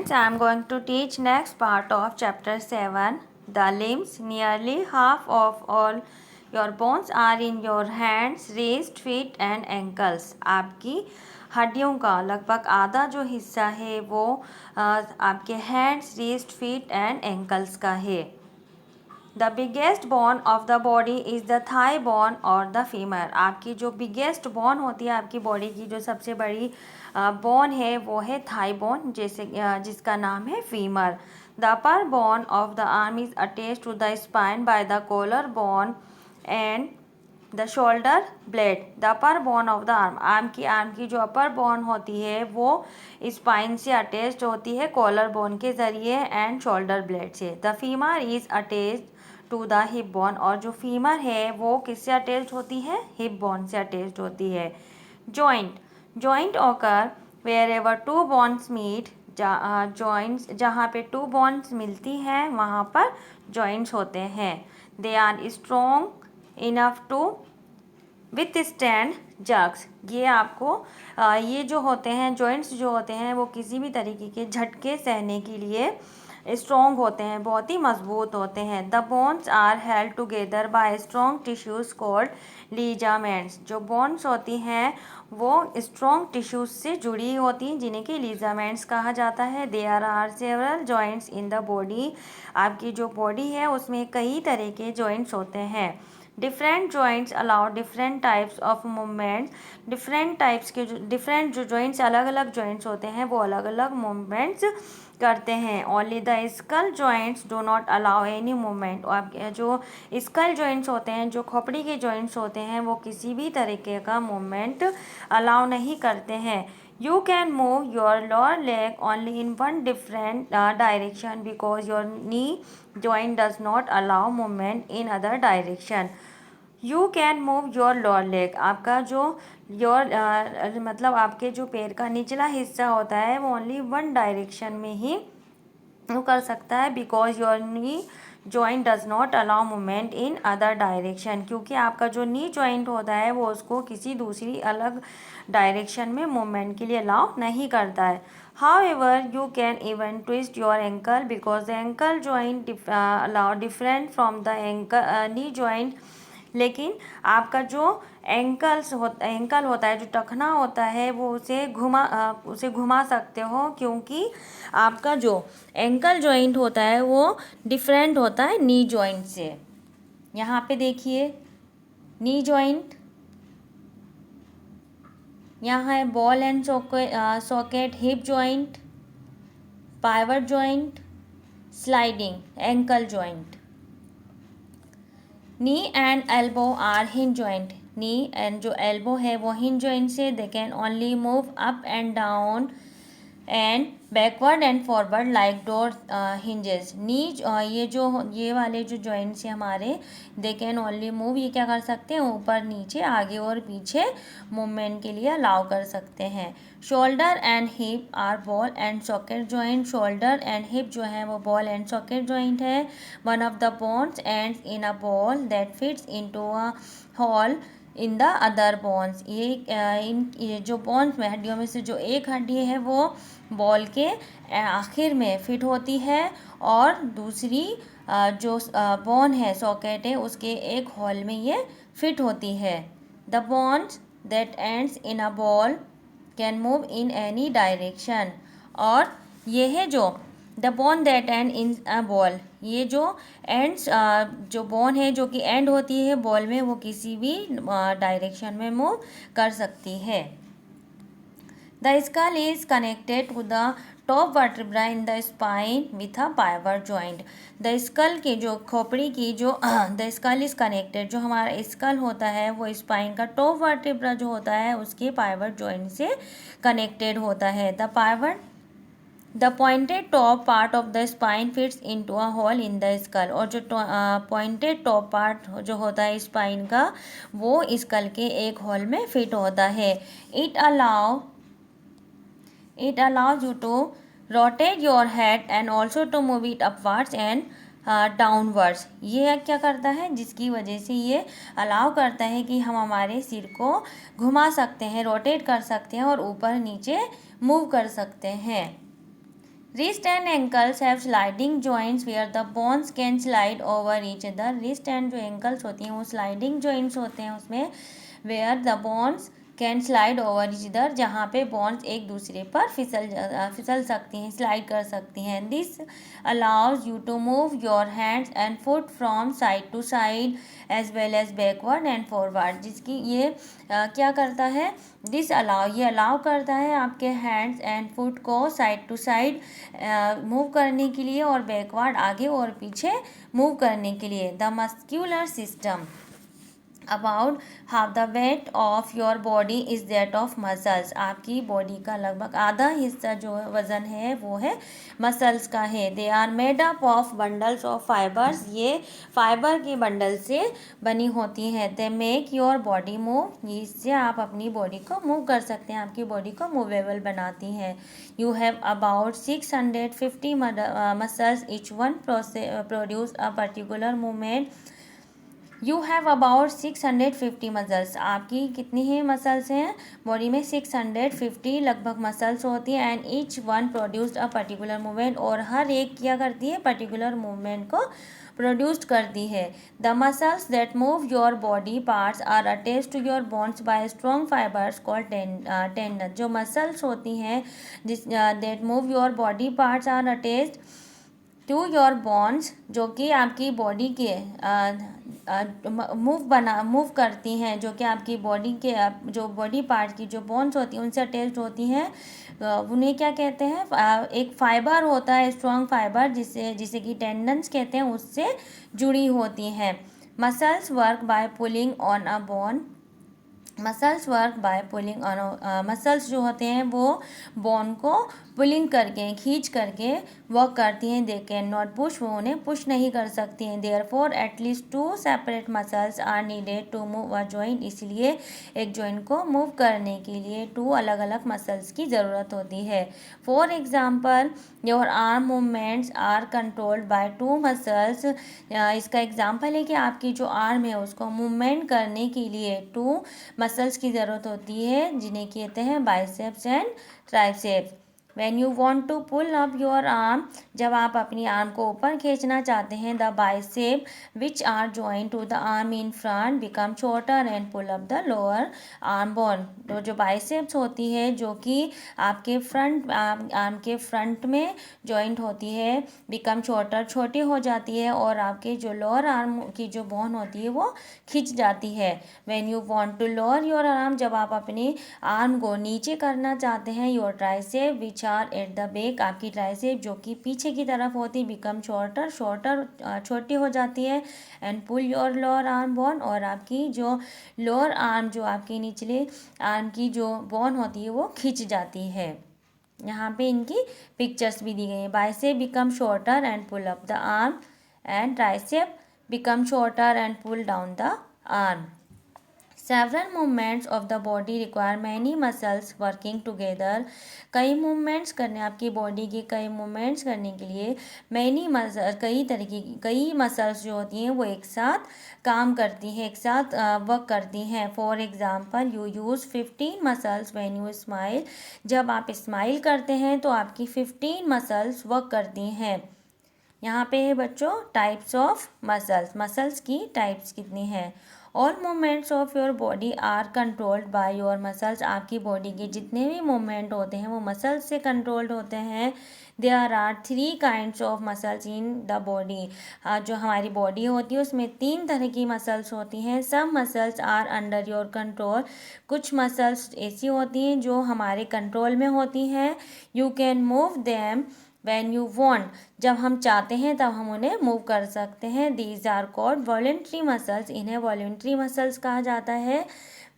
students, I am going to teach next part of chapter 7, the limbs. Nearly half of all your bones are in your hands, wrist, feet and ankles. आपकी हड्डियों का लगभग आधा जो हिस्सा है वो आपके hands, wrist, feet and ankles का है. The biggest bone of the body is the thigh bone और द फीमर. आपकी जो बिगेस्ट बोन होती है आपकी बॉडी की जो सबसे बड़ी बोन है वो है थाई बोन, जैसे जिसका नाम है femur. The upper bone of the arm is attached to the spine by the collar bone and the shoulder blade. The upper bone of the arm की जो अपर बोन होती है वो स्पाइन से अटैच्ड होती है कॉलर बोन के ज़रिए एंड शोल्डर ब्लेड से. The femur is attached to the hip bone. और जो फीमर है वो किससे अटैच्ड होती है? हिप बोन से अटैच्ड होती है. Joint occur wherever two bones meet. Joints जहाँ पे टू बोन्स मिलती हैं वहाँ पर जॉइंट्स होते हैं. They are strong enough to withstand jerks. ये आपको ये जो होते हैं जॉइंट्स जो होते हैं वो किसी भी तरीके के झटके सहने के लिए स्ट्रॉन्ग होते हैं, बहुत ही मजबूत होते हैं. The bones are held together by strong tissues called ligaments. जो बोन्स होती हैं वो स्ट्रॉन्ग टिश्यूज से जुड़ी होती हैं जिन्हें कि लीजामेंट्स कहा जाता है. There are several joints in the body. आपकी जो बॉडी है उसमें कई तरह के जॉइंट्स होते हैं. Different joints allow different types of movements. Different जो जॉइंट्स अलग अलग जॉइंट्स होते हैं वो अलग अलग मूवमेंट्स करते हैं. Only the skull joints do not allow any movement. और जो स्कल जॉइंट्स होते हैं, जो खोपड़ी के जॉइंट्स होते हैं वो किसी भी तरीके का मूवमेंट अलाउ नहीं करते हैं. You can move your lower leg only in one different direction because your knee joint does not allow movement in other direction. You can move your lower leg. आपका जो मतलब आपके जो पैर का निचला हिस्सा होता है वो ओनली वन डायरेक्शन में ही वो कर सकता है. Because your knee joint does not allow movement in other direction. क्योंकि आपका जो नी जॉइंट होता है वो उसको किसी दूसरी अलग डायरेक्शन में मूवमेंट के लिए अलाउ नहीं करता है. However you can even twist your ankle because the ankle joint allow different from the knee joint. लेकिन आपका जो एंकल होता है, जो टखना होता है, वो उसे घुमा सकते हो क्योंकि आपका जो एंकल जॉइंट होता है वो डिफरेंट होता है नी जॉइंट से. यहाँ पे देखिए नी जॉइंट, यहाँ है ball and socket, hip joint, pivot joint, sliding ankle joint. Knee and elbow are hinge joint. Knee and जो एल्बो है वो हिंज जॉइंट से they can only move up and down and backward and forward like door hinges. Knee ये वाले जो joints हैं हमारे, दे can only move, ये क्या कर सकते हैं ऊपर नीचे आगे और पीछे मूवमेंट के लिए अलाउ कर सकते हैं. Shoulder and hip are ball and socket joint. Shoulder and hip जो है वो बॉल एंड सॉकेट जॉइंट है. One of the bones ends in a ball that fits into a hole in the other bones. ये जो bones में हड्डियों में से जो एक हड्डी है वो बॉल के आखिर में फिट होती है और दूसरी जो बोन है सॉकेट है उसके एक होल में ये फिट होती है. The bones that ends in a ball can move in any direction. और ये है जो the bone that and in a ball, ये जो एंड्स जो बोन है जो कि एंड होती है बॉल में वो किसी भी डायरेक्शन में मूव कर सकती है. The skull is connected to the top vertebra in the spine with a pivot joint. The skull की जो खोपड़ी की जो द स्कल इज कनेक्टेड, जो हमारा स्कल होता है वो स्पाइन का टॉप वर्टिब्रा जो होता है उसके पाइवट जॉइंट से कनेक्टेड होता है. The pointed top part of the spine fits into a hole in the skull. और जो पॉइंटेड टॉप पार्ट जो होता है स्पाइन का वो स्कल के एक होल में फिट होता है. It allows you to rotate your head and also to move it upwards and downwards. ये क्या करता है जिसकी वजह से ये अलाउ करता है कि हम हमारे सिर को घुमा सकते हैं, रोटेट कर सकते हैं और ऊपर नीचे मूव कर सकते हैं. Wrist and ankles have sliding joints where the bones can slide over each other. Wrist and जो ankles होती हैं वो sliding joints होते हैं उसमें, where the bones can slide over each other, जहाँ पे बॉन्स एक दूसरे पर फिसल सकती हैं, स्लाइड कर सकती हैं. This allows you to move your hands and foot from side to side as well as backward and forward. जिसकी ये क्या करता है, दिस अलाउ, ये अलाउ करता है आपके हैंड्स एंड फुट को साइड टू साइड मूव करने के लिए और बैकवर्ड आगे और पीछे मूव करने के लिए. The muscular system about half the weight of your body is that of muscles. आपकी बॉडी का लगभग आधा हिस्सा जो वज़न है वो है मसल्स का है. They are made up of bundles of fibres. ये फाइबर के बंडल से बनी होती हैं. They make your body move. इससे आप अपनी बॉडी को मूव कर सकते हैं, आपकी बॉडी को मूवेबल बनाती हैं. You have about 650 muscles. Each one produce a particular movement. You have about 650 muscles. आपकी कितनी ही मसल्स हैं बॉडी में, 650 लगभग मसल्स होती हैं. And each one produced a particular movement. और हर एक क्या करती है, पर्टिकुलर मूवमेंट को प्रोड्यूस्ड करती है. The muscles that move your body parts are attached to your bones by strong fibres called tendon. जो मसल्स होती हैं जिस that move your body parts are attached to your bones, जो कि आपकी बॉडी के मूव करती हैं, जो कि आपकी बॉडी के जो बॉडी पार्ट की जो बोन्स होती हैं उनसे अटैच्ड होती हैं, उन्हें क्या कहते हैं, एक फाइबर होता है, स्ट्रॉन्ग फाइबर, जिसे कि टेंडन्स कहते हैं, उससे जुड़ी होती हैं. Muscles work by pulling on a bone. Muscles work by pulling on. Muscles जो होते हैं वो बोन को पुलिंग करके, खींच करके वर्क करती हैं. They can not push. वो उन्हें पुश नहीं कर सकती हैं. Therefore at least 2 separate muscles are needed to move a joint. इसलिए एक जॉइंट को मूव करने के लिए 2 अलग अलग मसल्स की ज़रूरत होती है. For example your arm movements are controlled by 2 muscles. इसका एग्जाम्पल है कि आपकी जो आर्म है उसको मूवमेंट करने के लिए 2 मसल्स की ज़रूरत होती है, जिन्हें कहते हैं biceps and triceps. When you want to pull up your arm, जब आप अपनी आर्म को ऊपर खींचना चाहते हैं, the bicep which are joined to the arm in front become shorter and pull up the lower arm bone. तो जो बाइसेप्स होती है जो कि आपके फ्रंट आर्म के फ्रंट में जॉइंट होती है, become shorter, छोटी हो जाती है और आपके जो लोअर आर्म की जो बोन होती है वो खिंच जाती है. When you want to lower your arm, जब आप अपनी आर्म को नीचे करना चाहते हैं, your tricep which are at the back, आपकी ट्राइसेप जो कि पीछे की तरफ होती, बिकम शॉर्टर, छोटी हो जाती है. And pull your lower arm bone. और आपकी जो लोअर आर्म, जो आपकी निचले आर्म की जो बोन होती है वो खिंच जाती है. यहाँ पे इनकी पिक्चर्स भी दी गई हैं. Bicep become shorter and pull up the arm and tricep become shorter and pull down the arm. Several movements of the body require many muscles working together. कई मूवमेंट्स करने, आपकी बॉडी के कई मूवमेंट्स करने के लिए कई मसल्स जो होती हैं वो एक साथ काम करती हैं, एक साथ वर्क करती हैं. For example you use 15 muscles when you smile. जब आप स्माइल करते हैं तो आपकी 15 मसल्स वर्क करती हैं. यहाँ पे है बच्चों टाइप्स ऑफ मसल्स. मसल्स की टाइप्स कितनी हैं. All movements of your body are controlled by your muscles. आपकी बॉडी के जितने भी मूवमेंट होते हैं वो मसल्स से कंट्रोल्ड होते हैं. There are 3 kinds of muscles in the body. जो हमारी बॉडी होती है उसमें 3 तरह की मसल्स होती हैं. Some muscles are under your control. कुछ मसल्स ऐसी होती हैं जो हमारे कंट्रोल में होती हैं. You can move them when you want. जब हम चाहते हैं तब हम उन्हें मूव कर सकते हैं. These are called voluntary muscles. इन्हें वॉलेंट्री मसल्स कहा जाता है.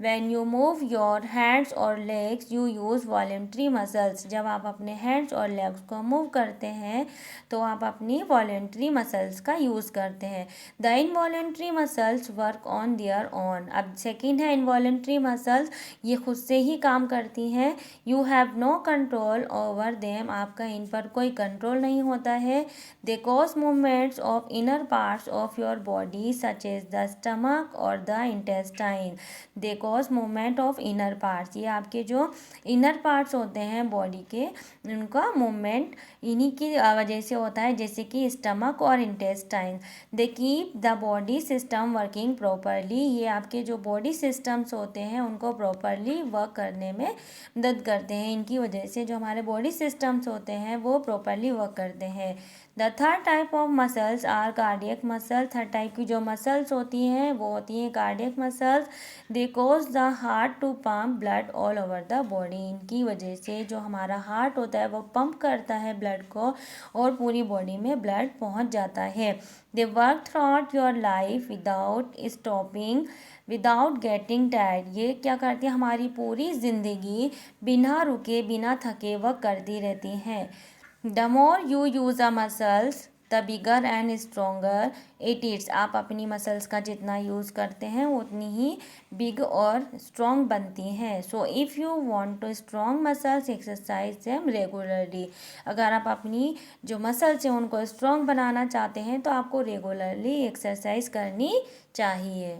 When you move your hands और legs you use voluntary muscles. जब आप अपने हैंड्स और लेग्स को मूव करते हैं तो आप अपनी वॉलेंट्री मसल्स का यूज़ करते हैं. The involuntary muscles work on their own. अब सेकेंड है इनवॉलेंट्री मसल्स. ये खुद से ही काम करती हैं. You have no control over them. आपका इन पर कोई कंट्रोल नहीं होता है. They cause movements of inner parts of your body such as the stomach और the intestine. They because movement of inner parts, ये आपके जो इनर पार्ट्स होते हैं बॉडी के, उनका मूवमेंट इन्हीं की वजह से होता है, जैसे कि स्टमक और intestine. They keep the body system working properly, ये आपके जो बॉडी सिस्टम्स होते हैं उनको प्रॉपरली वर्क करने में मदद करते हैं। इनकी वजह से जो हमारे बॉडी सिस्टम्स होते हैं वो प्रॉपरली वर्क करते हैं। The third type of muscles are cardiac muscle, third type की जो मसल्स होती हैं वो होती हैं cardiac muscles. They cause the heart to pump blood all over the body, इनकी वजह से जो हमारा हार्ट होता है वो पंप करता है ब्लड को और पूरी बॉडी में ब्लड पहुंच जाता है। They work through out your life without stopping without getting tired, ये क्या करती है हमारी पूरी ज़िंदगी बिना रुके बिना थके वर्क करती रहती हैं। The more you use a muscles the bigger and stronger it it's, आप अपनी मसल्स का जितना यूज़ करते हैं उतनी ही बिग और स्ट्रॉन्ग बनती हैं। So if you want to strong muscles exercise them regularly, अगर आप अपनी जो मसल्स हैं उनको स्ट्रॉन्ग बनाना चाहते हैं तो आपको रेगुलरली एक्सरसाइज करनी चाहिए।